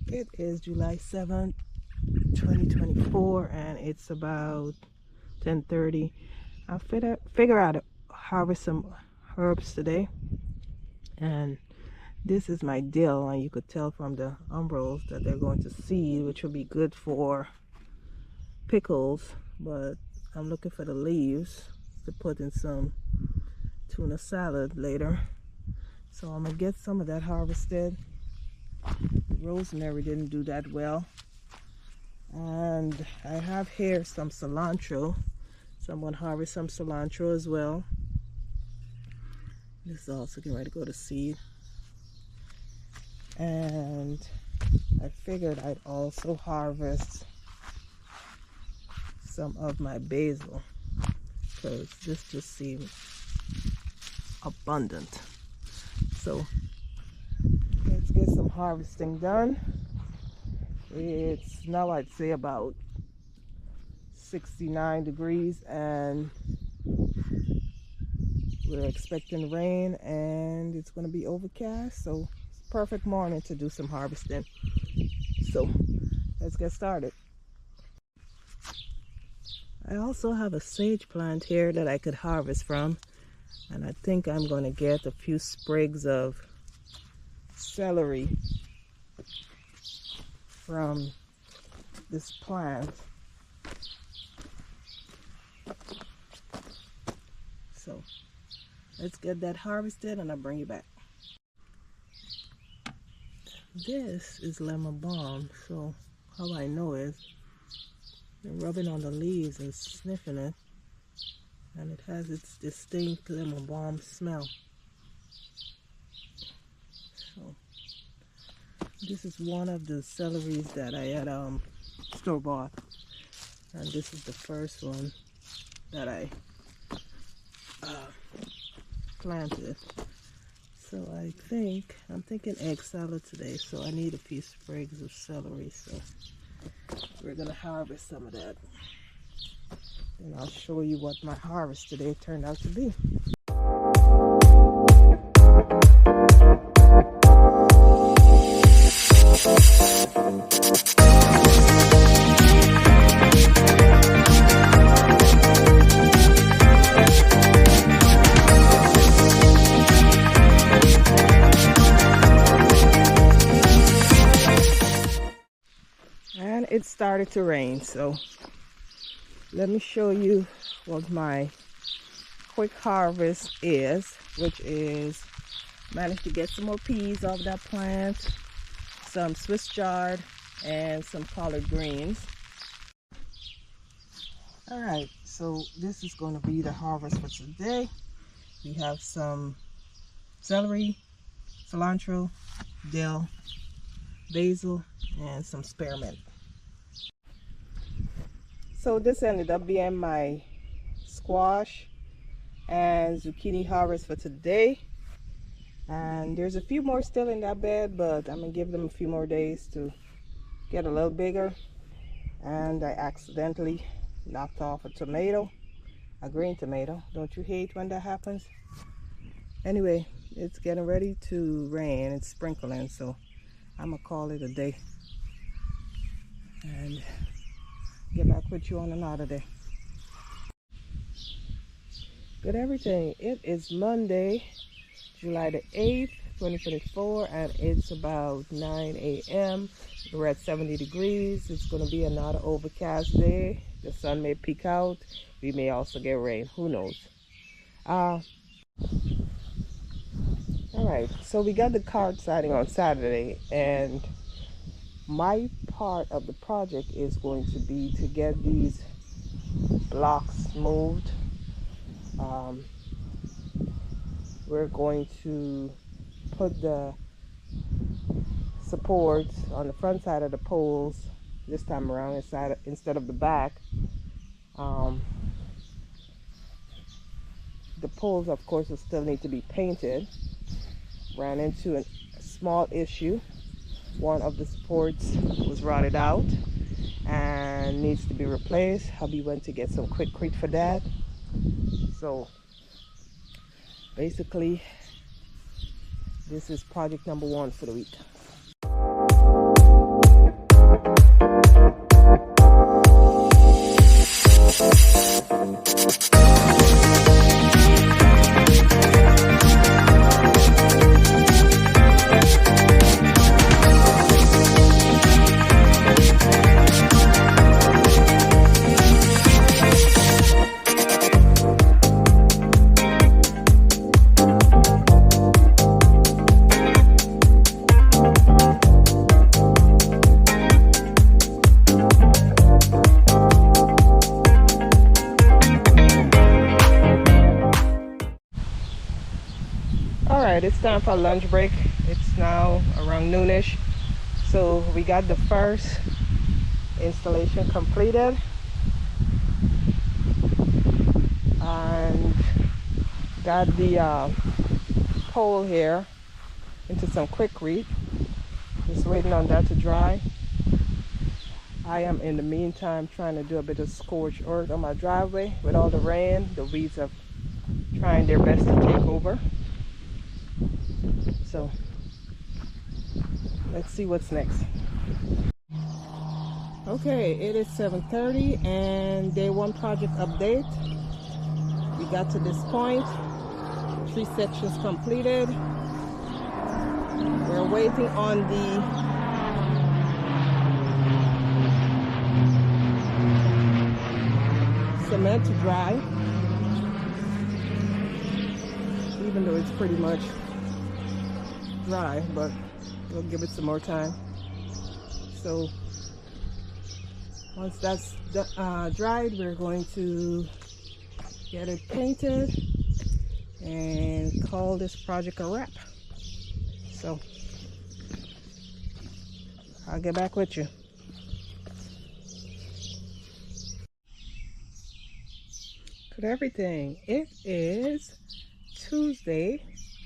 It is July 7th, 2024, and it's about 10:30. I figure out to harvest some herbs today, and this is my dill, and you could tell from the umbels that they're going to seed, which will be good for pickles, but I'm looking for the leaves to put in some tuna salad later. So I'm gonna get some of that harvested. Rosemary didn't do that well, and I have here some cilantro, so I'm gonna harvest some cilantro as well. This is also getting ready to go to seed, and I figured I'd also harvest some of my basil because this just seems abundant. So let's get some harvesting done. It's now, I'd say, about 69 degrees, and we're expecting rain, and it's going to be overcast, so it's a perfect morning to do some harvesting. So let's get started. I also have a sage plant here that I could harvest from, and I think I'm going to get a few sprigs of celery from this plant. So let's get that harvested and I'll bring you back. This is lemon balm, so how I know is I'm rubbing on the leaves and sniffing it, and it has its distinct lemon balm smell. So this is one of the celeries that I had store bought, and this is the first one that I planted. So I'm thinking egg salad today, so I need a few sprigs of celery, so we're gonna harvest some of that, and I'll show you what my harvest today turned out to be. And it started to rain, so let me show you what my quick harvest is, which is managed to get some more peas off that plant, some Swiss chard, and some collard greens. All right, so this is going to be the harvest for today. We have some celery, cilantro, dill, basil, and some spearmint. So this ended up being my squash and zucchini harvest for today, and there's a few more still in that bed, but I'm gonna give them a few more days to get a little bigger. And I accidentally knocked off a tomato, a green tomato. Don't you hate when that happens? Anyway, it's getting ready to rain. It's sprinkling, so I'm gonna call it a day and get back with you on another day. Good everything. It is Monday, July the 8th, 2024, and it's about 9 a.m. We're at 70 degrees. It's going to be another overcast day. The sun may peek out. We may also get rain. Who knows? All right, so we got the card siding on Saturday, and my part of the project is going to be to get these blocks moved. We're going to put the supports on the front side of the poles this time around instead of the back. The poles, of course, will still need to be painted. Ran into a small issue. One of the supports was rotted out and needs to be replaced. Hubby went to get some Quikrete for that. So basically, this is project number 1 for the week. it's time for lunch break. It's now around noonish. So we got the first installation completed. And got the pole here into some Quikrete. Just waiting on that to dry. I am in the meantime trying to do a bit of scorched earth on my driveway. With all the rain, the weeds are trying their best to take over. So let's see what's next. Okay, it is 7:30 and day one project update. We got to this point. 3 sections completed. We're waiting on the cement to dry, even though it's pretty much dry, but we'll give it some more time. So once that's dried, we're going to get it painted and call this project a wrap. So I'll get back with you. Good everything. It is Tuesday,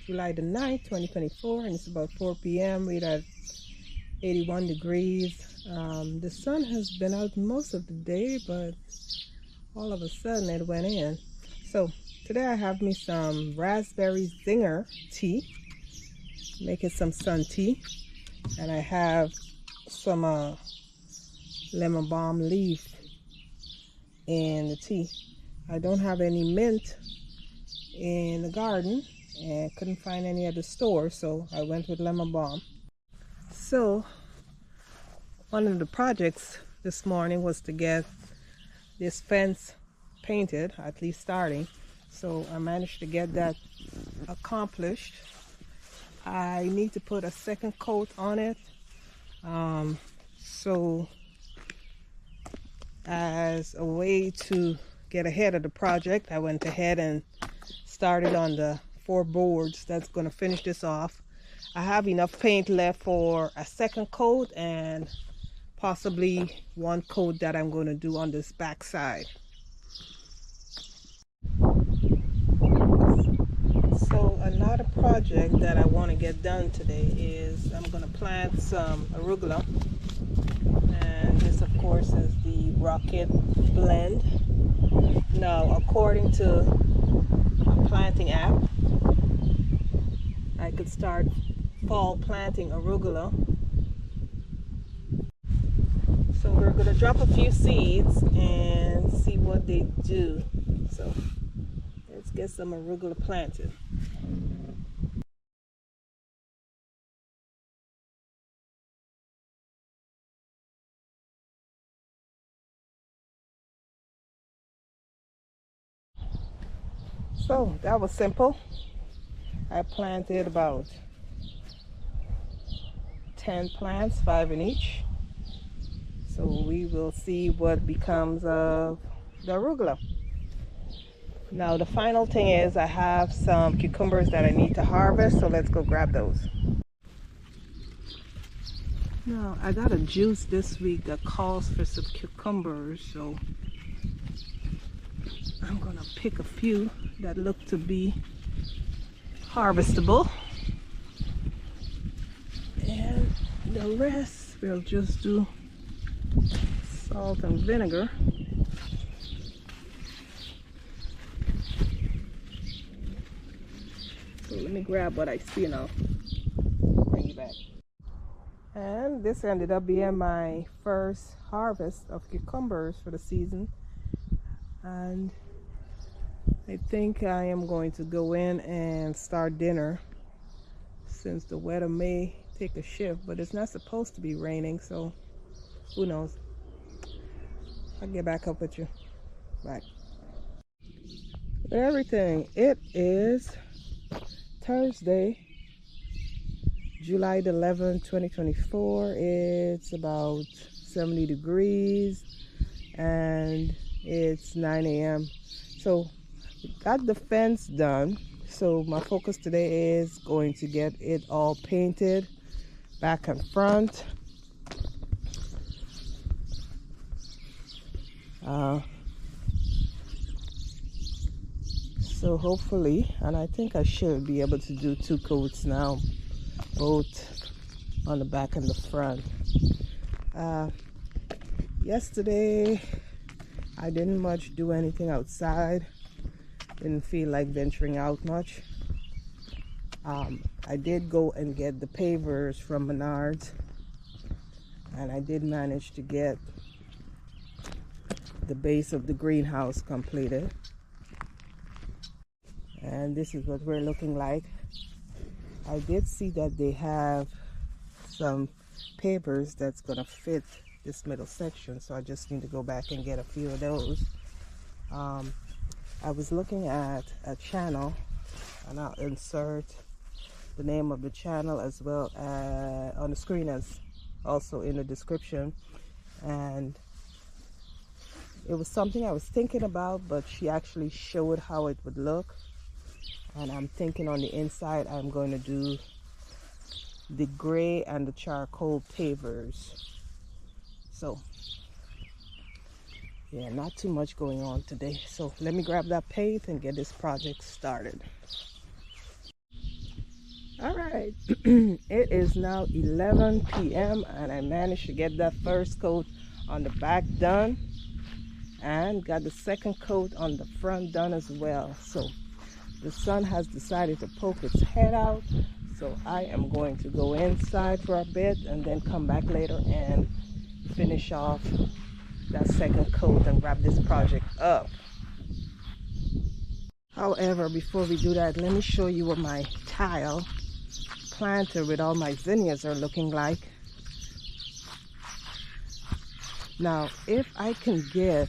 July the 9th, 2024, and it's about 4 p.m. We're at 81 degrees. The sun has been out most of the day, but all of a sudden it went in. So today I have me some raspberry zinger tea, making some sun tea, and I have some lemon balm leaf in the tea. I don't have any mint in the garden and couldn't find any at the store, so I went with lemon balm. So one of the projects this morning was to get this fence painted, at least starting. So I managed to get that accomplished. I need to put a second coat on it. So as a way to get ahead of the project, I went ahead and started on the 4 boards that's going to finish this off. I have enough paint left for a second coat and possibly 1 coat that I'm going to do on this back side. So another project that I want to get done today is I'm going to plant some arugula, and this of course is the Rocket blend. Now according to a planting app, I could start fall planting arugula. So we're going to drop a few seeds and see what they do. So let's get some arugula planted. So that was simple. I planted about 10 plants, 5 in each. So we will see what becomes of the arugula. Now the final thing is I have some cucumbers that I need to harvest, so let's go grab those. Now I got a juice this week that calls for some cucumbers, so I'm gonna pick a few that look to be harvestable, and the rest we'll just do salt and vinegar. So let me grab what I see and I'll bring you back. And this ended up being my first harvest of cucumbers for the season, and I think I am going to go in and start dinner since the weather may take a shift, but it's not supposed to be raining, so who knows. I'll get back up with you. Bye. Everything. It is Thursday, July 11th, 2024. It's about 70 degrees and it's 9 a.m. So got the fence done, So my focus today is going to get it all painted back and front. So hopefully, and I think I should be able to do 2 coats now, both on the back and the front. Yesterday I didn't much do anything outside, didn't feel like venturing out much. I did go and get the pavers from Menards, and I did manage to get the base of the greenhouse completed, and this is what we're looking like. I did see that they have some pavers that's gonna fit this middle section, so I just need to go back and get a few of those. I was looking at a channel, and I'll insert the name of the channel as well on the screen, as also in the description, and it was something I was thinking about, but she actually showed how it would look, and I'm thinking on the inside I'm going to do the gray and the charcoal pavers. So yeah, not too much going on today, so let me grab that paint and get this project started. All right, it is now 11 p.m. and I managed to get that first coat on the back done and got the second coat on the front done as well. So the sun has decided to poke its head out, so I am going to go inside for a bit and then come back later and finish off that second coat and wrap this project up. However, before we do that, let me show you what my tile planter with all my zinnias are looking like. Now, if I can get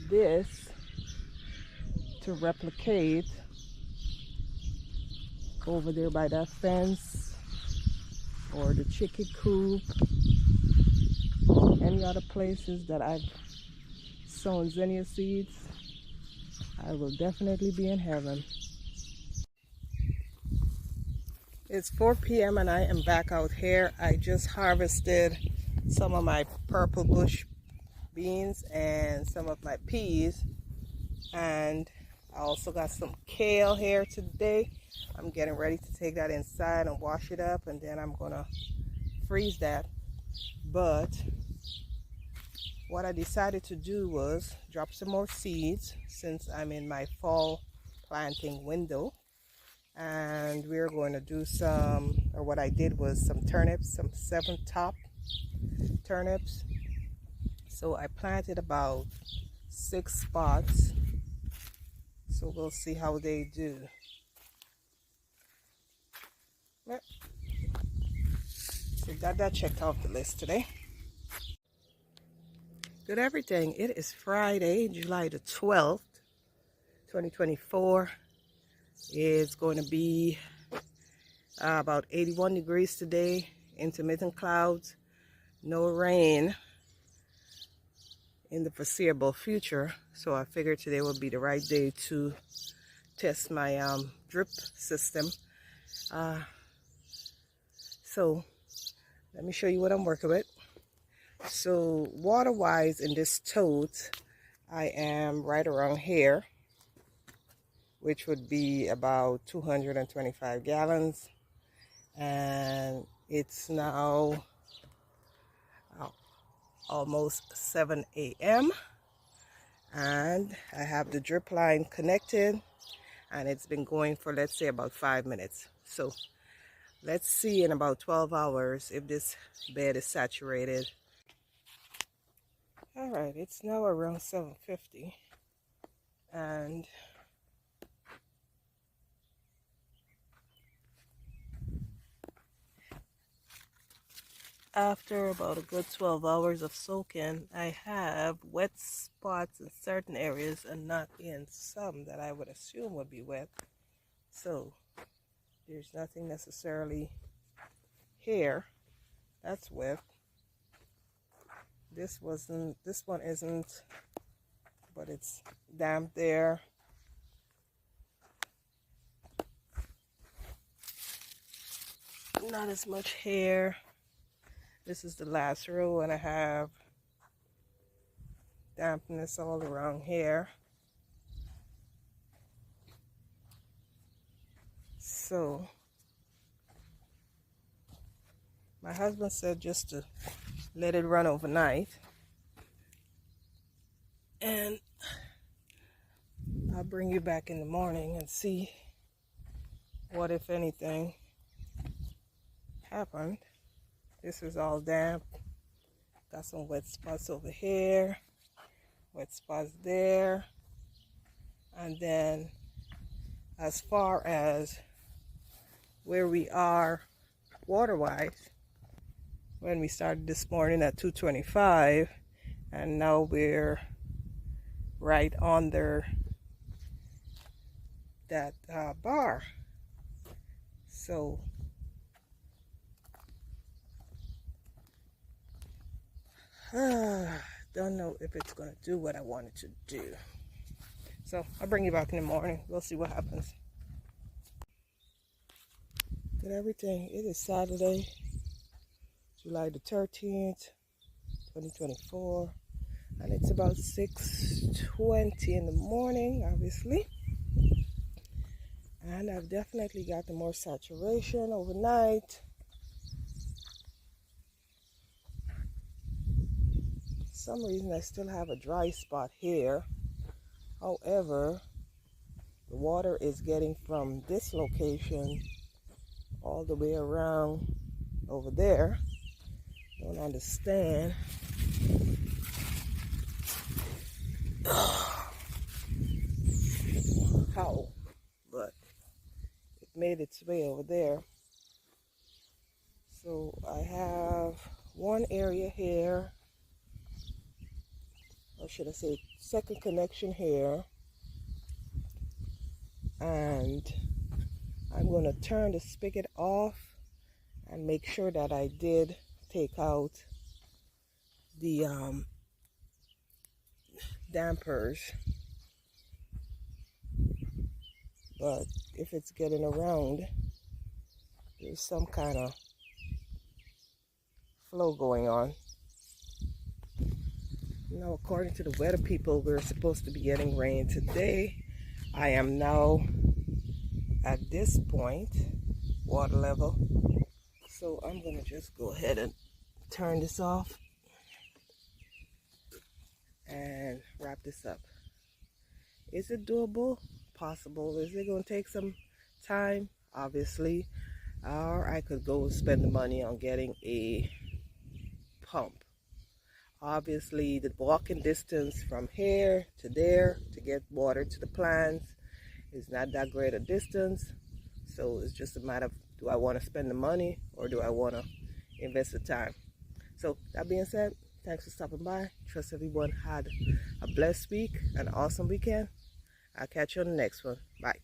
this to replicate over there by that fence or the chicken coop, any other places that I've sown zinnia seeds, I will definitely be in heaven. It's 4 p.m. and I am back out here. I just harvested some of my purple bush beans and some of my peas, and I also got some kale here today. I'm getting ready to take that inside and wash it up, and then I'm gonna freeze that. But what I decided to do was drop some more seeds since I'm in my fall planting window, and we're going to do some, or what I did was some turnips, some 7-top turnips. So I planted about 6 spots, so we'll see how they do. Yep. So got that checked off the list today. Good everything. It is Friday, July the 12th, 2024. It's going to be about 81 degrees today, intermittent clouds, no rain in the foreseeable future. So I figured today would be the right day to test my drip system. So let me show you what I'm working with. So water wise in this tote, I am right around here, which would be about 225 gallons, and it's now almost 7 a.m. and I have the drip line connected, and it's been going for, let's say, about 5 minutes. So let's see in about 12 hours if this bed is saturated. All right, it's now around 7:50, and after about a good 12 hours of soaking, I have wet spots in certain areas and not in some that I would assume would be wet. So there's nothing necessarily here that's wet. This one isn't, but it's damp there. not as much hair. This is the last row, and I have dampness all around here. So my husband said just to let it run overnight, and I'll bring you back in the morning and see what, if anything, happened. This is all damp. Got some wet spots over here, wet spots there, and then as far as where we are water-wise, when we started this morning at 225, and now we're right under that bar. So don't know if it's gonna do what I wanted to do. So I'll bring you back in the morning. We'll see what happens. Good everything. It is Saturday, July the 13th, 2024. And it's about 6:20 in the morning, obviously. And I've definitely got the more saturation overnight. For some reason I still have a dry spot here. However, the water is getting from this location all the way around over there. Don't understand how, but it made its way over there. So I have one area here, or should I say second connection here, and I'm going to turn the spigot off and make sure that I did take out the dampers. But if it's getting around, there's some kind of flow going on. Now, according to the weather people, we're supposed to be getting rain today. I am now at this point, water level. So I'm going to just go ahead and turn this off and wrap this up. Is it doable? Possible. Is it going to take some time? Obviously. Or I could go spend the money on getting a pump. Obviously, the walking distance from here to there to get water to the plants is not that great a distance. So it's just a matter of, do I want to spend the money or do I want to invest the time? So that being said, thanks for stopping by. Trust everyone had a blessed week, an awesome weekend. I'll catch you on the next one. Bye.